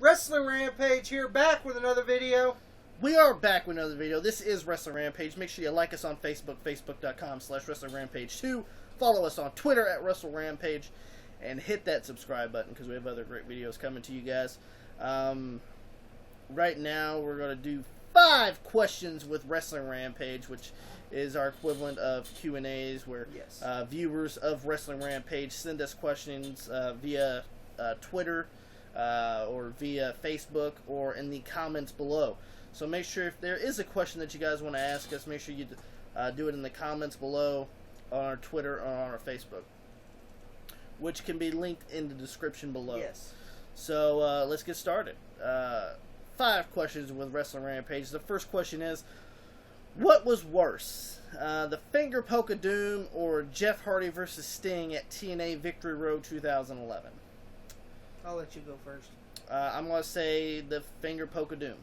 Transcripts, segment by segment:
Wrestling Rampage here, back with another video. We are back with another video. This is Wrestling Rampage. Make sure you like us on Facebook, facebook.com/WrestlingRampage2. Follow us on Twitter at Wrestle Rampage. And hit that subscribe button because we have other great videos coming to you guys. Right now, we're going to do 5 questions with Wrestling Rampage, which is our equivalent of Q&As, where viewers of Wrestling Rampage send us questions via Twitter or via Facebook or in the comments below. So make sure if there is a question that you guys want to ask us, make sure you do it in the comments below on our Twitter or on our Facebook, which can be linked in the description below. Yes. So let's get started. 5 questions with Wrestling Rampage. The first question is, what was worse, the Finger Poke of Doom or Jeff Hardy versus Sting at TNA Victory Road 2011? I'll let you go first. I'm going to say the Finger Poke of Doom.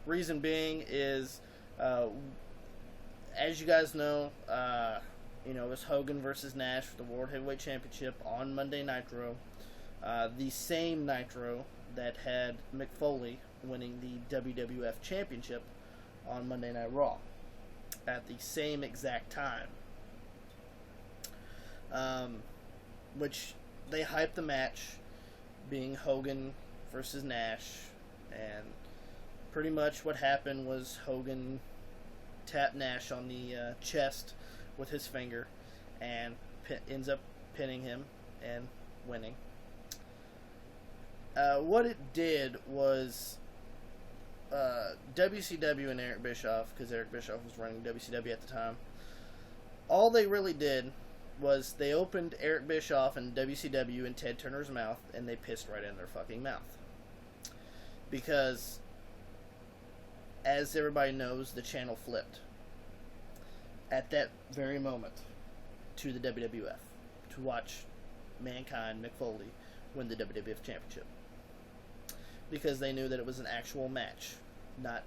Reason being is, as you guys know, it was Hogan versus Nash for the World Heavyweight Championship on Monday Nitro. The same Nitro that had Mick Foley winning the WWF Championship on Monday Night Raw at the same exact time. Which they hyped the match being Hogan versus Nash, and pretty much what happened was Hogan tapped Nash on the chest with his finger and ends up pinning him and winning. What it did was WCW and Eric Bischoff, because Eric Bischoff was running WCW at the time, all they really did was they opened Eric Bischoff and WCW and Ted Turner's mouth, and they pissed right in their fucking mouth. Because, as everybody knows, the channel flipped at that very moment to the WWF to watch Mankind, Mick Foley, win the WWF Championship, because they knew that it was an actual match, not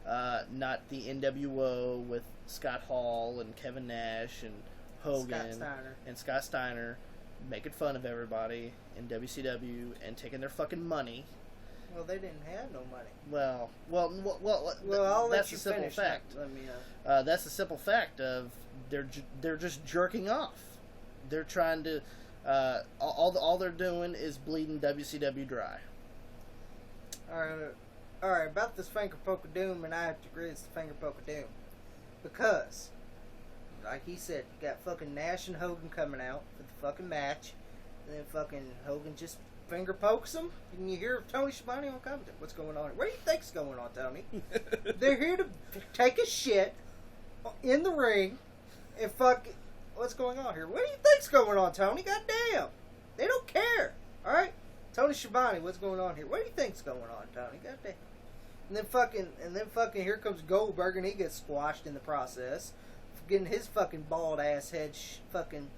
the NWO with Scott Hall and Kevin Nash and Hogan and Scott Steiner making fun of everybody in WCW and taking their fucking money. Well, they didn't have no money. Well, I'll that's let you a simple finish fact. Let me, that's a simple fact of they're just jerking off. They're trying to all they're doing is bleeding WCW dry. All right. About this Finger Poke of Doom, and I have to agree it's the Finger Poke of Doom, because, like he said, you got fucking Nash and Hogan coming out for the fucking match, and then fucking Hogan just finger pokes him, and you hear Tony Schiavone on commentary. What's going on? What do you think's going on, Tony? They're here to take a shit in the ring, and fuck. What's going on here? What do you think's going on, Tony? Goddamn, they don't care. All right, Tony Schiavone, what's going on here? What do you think's going on, Tony? Goddamn. And then fucking, here comes Goldberg, and he gets squashed in the process, getting his fucking bald ass head fucking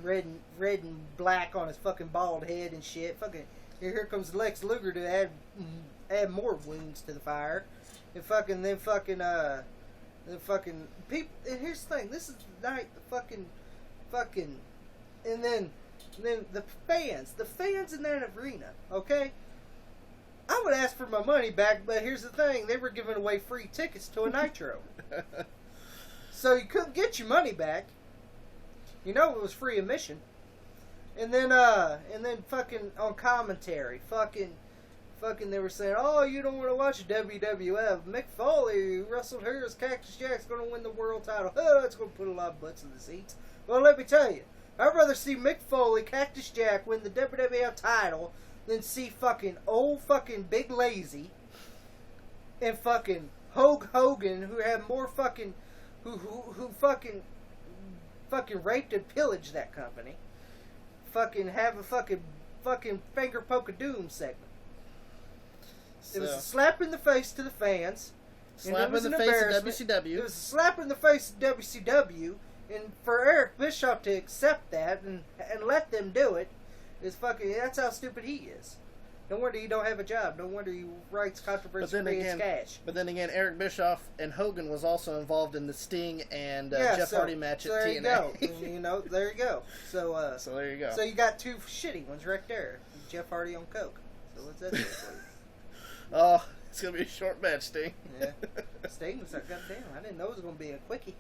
red and black on his fucking bald head and shit. Fucking here comes Lex Luger to add more wounds to the fire. And then fucking people. And here's the thing: this is the night the fucking, and then the fans in that arena. Okay, I would ask for my money back, but here's the thing: they were giving away free tickets to a Nitro, so you couldn't get your money back. You know it was free admission. And then fucking on commentary, fucking they were saying, oh, you don't want to watch WWF. Mick Foley, who wrestled here as Cactus Jack's going to win the world title. Oh, it's going to put a lot of butts in the seats. Well, let me tell you, I'd rather see Mick Foley, Cactus Jack, win the WWF title than see fucking old fucking Big Lazy and fucking Hulk Hogan, who had more fucking, who fucking raped and pillaged that company, fucking have a fucking Finger Poke of Doom segment. It was a slap in the face to the fans. Slap in the face of WCW. It was a slap in the face of WCW, and for Eric Bischoff to accept that and let them do it is fucking. That's how stupid he is. No wonder he don't have a job. No wonder he writes controversy creates cash. But then again, Eric Bischoff and Hogan was also involved in the Sting and Jeff Hardy match at TNA. There you go. There you go. So there you go. So you got 2 shitty ones right there. Jeff Hardy on coke. So what's that do for you? Oh, it's gonna be a short match, Sting. Yeah. Sting was like, goddamn, I didn't know it was gonna be a quickie.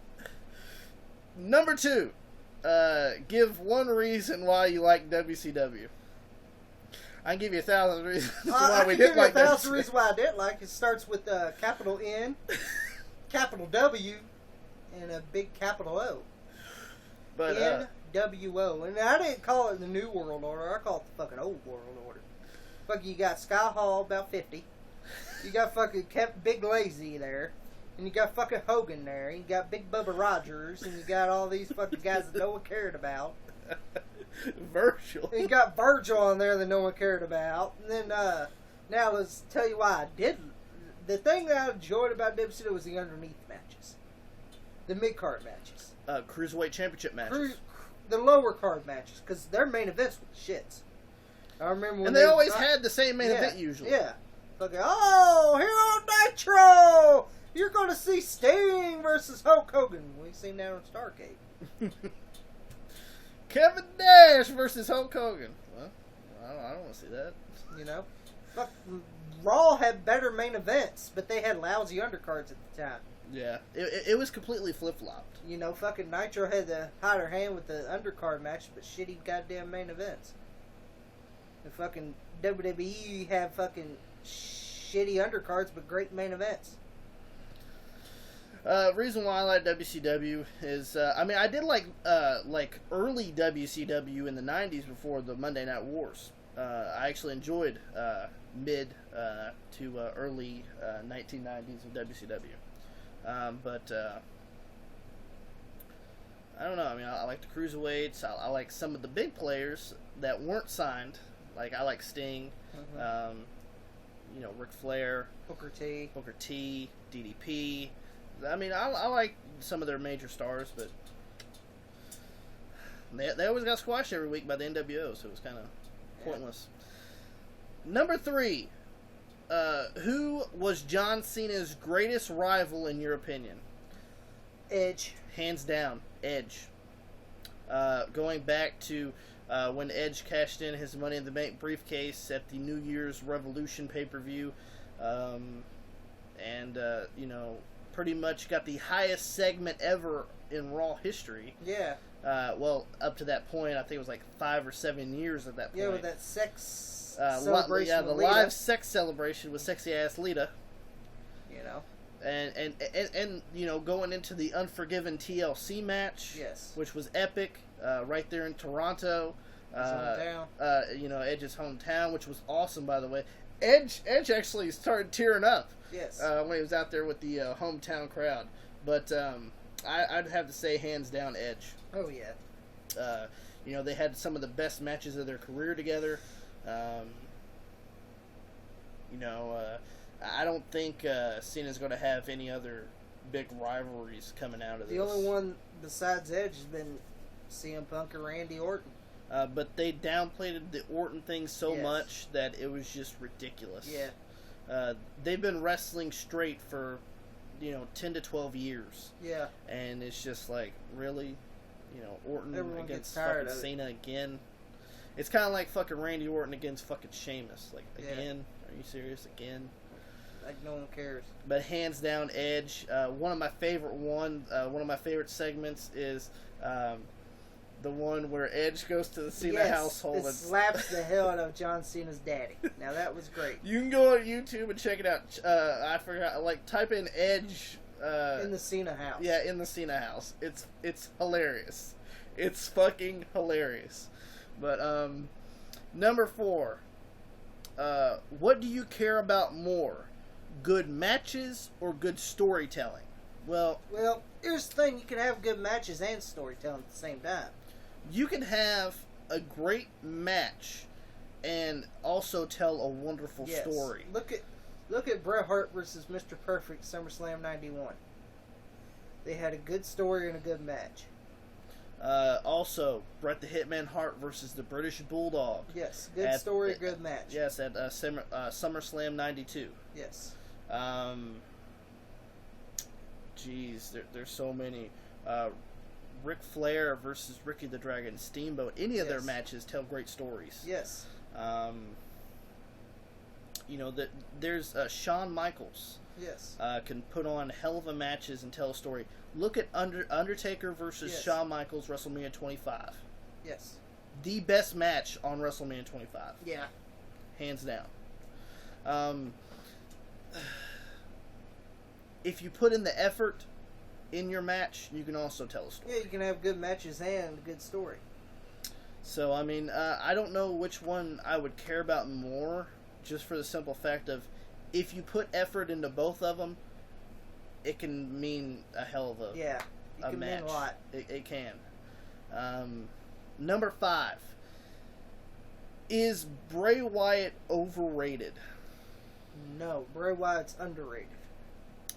Number 2. Give one reason why you like WCW. I can give you 1,000 reasons why we didn't like WCW. 1,000 reasons why I didn't like it. It starts with capital N, capital W, and a big capital O. But NWO. And I didn't call it the New World Order. I call it the fucking Old World Order. Fucking, you got Sky Hall, about 50. You got fucking Big Lazy there. And you got fucking Hogan there. You got Big Bubba Rogers. And you got all these fucking guys that no one cared about. Virgil. And you got Virgil on there that no one cared about. And then, now let's tell you why I didn't. The thing that I enjoyed about WCW was the underneath matches. The mid-card matches. Cruiserweight Championship matches. The lower card matches. Because their main events were the shits. I remember when and they always had the same main event usually. Yeah. Fucking, oh, here on Nitro! You're going to see Sting versus Hulk Hogan. We've seen that on Starrcade. Kevin Nash versus Hulk Hogan. Well, I don't want to see that. You know? Fuck, Raw had better main events, but they had lousy undercards at the time. Yeah. It was completely flip-flopped. You know, fucking Nitro had the hotter hand with the undercard match, but shitty goddamn main events. The fucking WWE have fucking shitty undercards, but great main events. Reason why I like WCW is, I did like early WCW in the 90s before the Monday Night Wars. I actually enjoyed mid to early 1990s of WCW. But I don't know. I mean, I like the Cruiserweights. I like some of the big players that weren't signed. Like, I like Sting, Ric Flair, Booker T, DDP. I mean, I like some of their major stars, but they always got squashed every week by the NWO, so it was kind of pointless. Number 3, who was John Cena's greatest rival in your opinion? Edge. Hands down, Edge. Going back to when Edge cashed in his Money in the Bank briefcase at the New Year's Revolution pay-per-view, pretty much got the highest segment ever in Raw history. Yeah. Up to that point, I think it was like 5 or 7 years at that point. Yeah, with that sex celebration. The live sex celebration with sexy ass Lita. You know. And going into the Unforgiven TLC match. Yes. Which was epic. Right there in Toronto. Edge's hometown, which was awesome, by the way. Edge actually started tearing up. Yes. When he was out there with the hometown crowd. But I'd have to say hands down Edge. Oh, yeah. They had some of the best matches of their career together. I don't think Cena's going to have any other big rivalries coming out of this. The only one besides Edge has been CM Punk or Randy Orton. But they downplayed the Orton thing so much that it was just ridiculous. Yeah. They've been wrestling straight for, 10 to 12 years. Yeah. And it's just like, really? Orton Everyone against fucking Cena again? It's kind of like fucking Randy Orton against fucking Sheamus. Like, again? Are you serious? Again? Like, no one cares. But hands down, Edge. One of my favorite segments is the one where Edge goes to the Cena household and slaps the hell out of John Cena's daddy. Now that was great. You can go on YouTube and check it out. I forgot. Type in Edge in the Cena house. Yeah, in the Cena house. It's hilarious. It's fucking hilarious. But number 4. What do you care about more? Good matches or good storytelling? Well, here's the thing. You can have good matches and storytelling at the same time. You can have a great match and also tell a wonderful story. Look at Bret Hart versus Mr. Perfect SummerSlam 91. They had a good story and a good match. Also, Bret the Hitman Hart versus the British Bulldog. Yes, good story, good match. Yes, at SummerSlam 92. Yes. There's so many. Ric Flair versus Ricky the Dragon Steamboat. Any of their matches tell great stories. Yes. that there's Shawn Michaels. Yes. Can put on hell of a matches and tell a story. Look at Undertaker versus Shawn Michaels, WrestleMania 25. Yes. The best match on WrestleMania 25. Yeah. Hands down. If you put in the effort in your match, you can also tell a story. Yeah, you can have good matches and a good story. So, I mean, I don't know which one I would care about more, just for the simple fact of, if you put effort into both of them, it can mean a hell of a yeah, it can match. mean a lot. It can. Number 5. Is Bray Wyatt overrated? No, Bray Wyatt's underrated.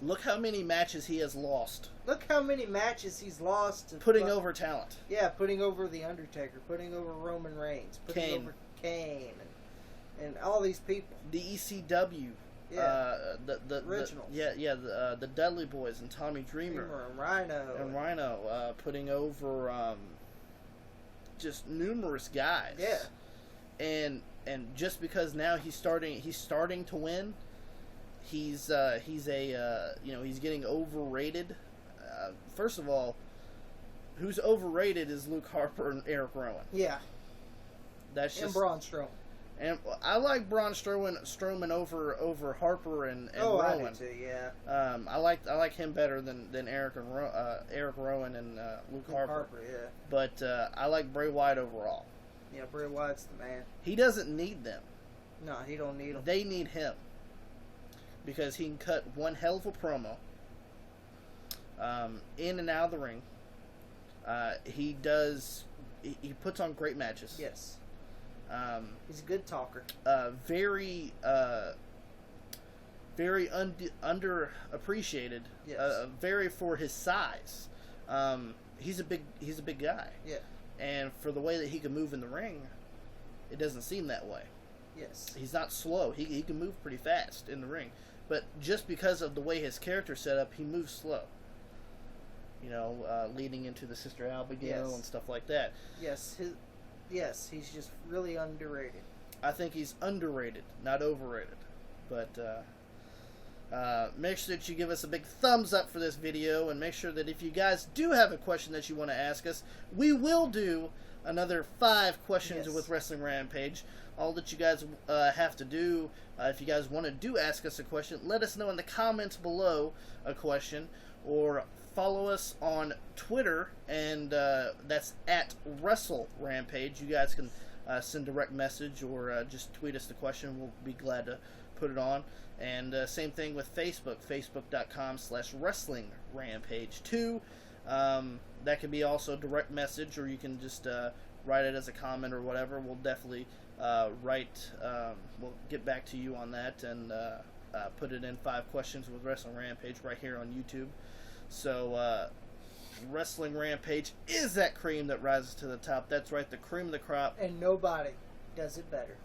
Look how many matches he has lost. Look how many matches he's lost. Putting over talent. Yeah, putting over The Undertaker, putting over Roman Reigns, putting over Kane, and all these people. The ECW. Yeah, the originals. The Dudley Boys and Tommy Dreamer. and Rhino. Putting over just numerous guys. Yeah. And just because now he's starting to win, he's getting overrated. First of all, who's overrated is Luke Harper and Eric Rowan. Yeah. That's just, and Braun Strowman. And I like Braun Strowman over Harper and Rowan. I do too. Yeah. I like him better than Eric Rowan and Luke Harper. Yeah. But I like Bray Wyatt overall. Yeah, Bray Wyatt's the man. He doesn't need them. No, he don't need them. They need him. Because he can cut one hell of a promo. In and out of the ring. He puts on great matches. Yes. He's a good talker. Very underappreciated. Yes. Very for his size. He's a big guy. Yeah. And for the way that he can move in the ring, it doesn't seem that way. Yes. He's not slow. He can move pretty fast in the ring. But just because of the way his character's set up, he moves slow. Leading into the Sister Abigail and stuff like that. Yes. He's just really underrated. I think he's underrated, not overrated. But make sure that you give us a big thumbs up for this video, and make sure that if you guys do have a question that you want to ask us, we will do another 5 questions with Wrestling Rampage. All that you guys have to do, if you guys want to ask us a question, let us know in the comments below a question, or follow us on Twitter, and that's at Wrestle Rampage. You guys can send direct message or just tweet us the question. We'll be glad to put it on. And same thing with Facebook, facebook.com/Wrestling Rampage 2. That can be also direct message, or you can just write it as a comment or whatever. We'll definitely we'll get back to you on that and put it in 5 questions with Wrestling Rampage right here on YouTube. So, Wrestling Rampage is that cream that rises to the top. That's right, the cream of the crop. And nobody does it better.